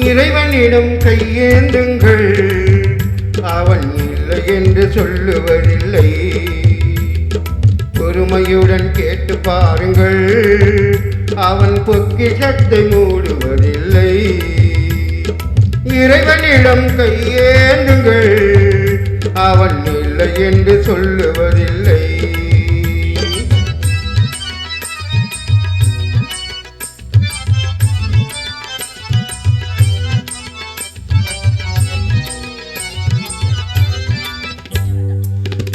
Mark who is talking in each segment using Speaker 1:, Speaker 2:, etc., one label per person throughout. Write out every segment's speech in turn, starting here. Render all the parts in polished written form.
Speaker 1: இறைவனிடம் கையேந்துங்கள், அவன் இல்லை என்று சொல்லுவதில்லை. பொறுமையுடன் கேட்டு பாருங்கள், அவன் பொக்கிஷத்தை மூடுவதில்லை. இறைவனிடம் கையேந்துங்கள், அவன் இல்லை என்று சொல்லுவதில்லை.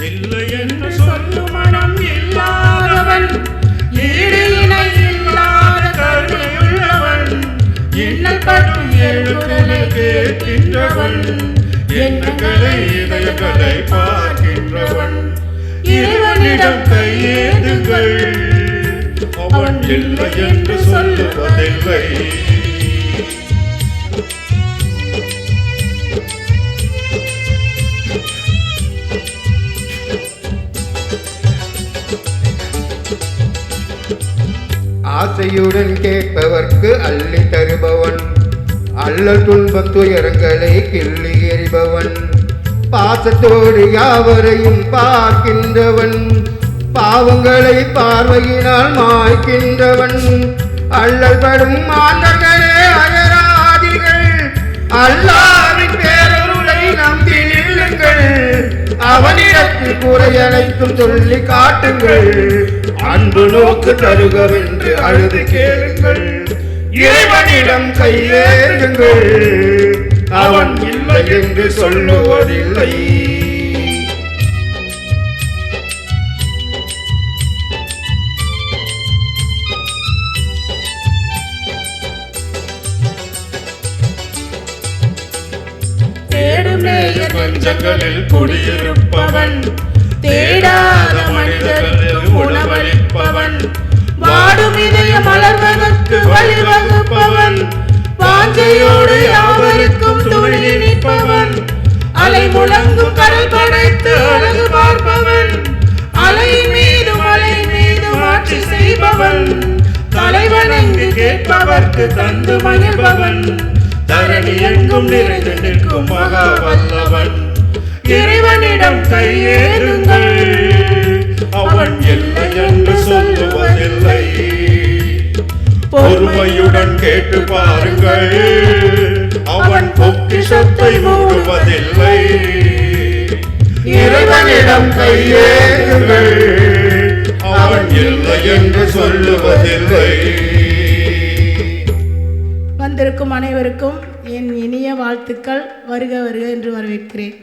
Speaker 2: இல்லை என்று சொல்லும் மனம் இல்லாதவன், ஈடு இணை இல்லாத கருணையுள்ளவன், இன்னல் படும் எழுகுரலை கேட்கின்றவன், எண்ணங்களை இதயங்களை பார்க்கின்றவன். இறைவனிடம் கையேந்துங்கள், அவன் இல்லை என்று சொல்லுவதில்லை.
Speaker 1: ஆசையுடன் கேட்பவர்க்கு அள்ளி தருபவன், அல்லல் துன்பத் துயரங்களை கிள்ளி எறிபவன், பாசத்தோடு யாவரையும் பார்க்கின்றவன், பாவங்களை பார்வையினால் மாய்க்கின்றவன். அல்லல் படும் மாந்தர்களே அயராதிகள், அல்லாஹ்வின் பேரருளை நம்பி நில்லுங்கள், அவனிடத்தில் குறையனைத்தும் சொல்லி காட்டுங்கள், அன்பு நோக்கு தருகவென்று அழுது கேளுங்கள். இறைவனிடம் கையேந்துங்கள், அவன் இல்லை என்று சொல்லுவதில்லை.
Speaker 2: தேடும் நேயர் நெஞ்சங்களில் குடியிருப்பவன், தேடாத மனிதர்களுக்கு உணவளிப்பவன், வாடும் இதய மலர்வதற்கு வழிவகுப்பவன், வாஞ்சையோடு யாவருக்கும் துணை நிற்பவன், அலை முழங்கும் கடல் படைத்து அழகு பார்ப்பவன், அலை மீதும் ஆட்சி செய்பவன், தலைவணங்கு கேட்பவர்க்கு தந்து மகிழ்பவன், தரணி எங்கும் நிறைந்து நிற்கும் மகா வல்லவன். இறைவனிடம் கையேறுங்கள், அவன் இல்லை என்று சொல்லுவதில்லை. பொறுமையுடன் கேட்டு பாருங்கள், அவன் பொக்கிஷத்தை மூடுவதில்லை.
Speaker 1: இறைவனிடம் கையேறுங்கள்,
Speaker 2: அவன் இல்லை என்று சொல்லுவதில்லை.
Speaker 3: வந்திருக்கும் அனைவருக்கும் என் இனிய வாழ்த்துக்கள். வருக வருக என்று வரவேற்கிறேன்.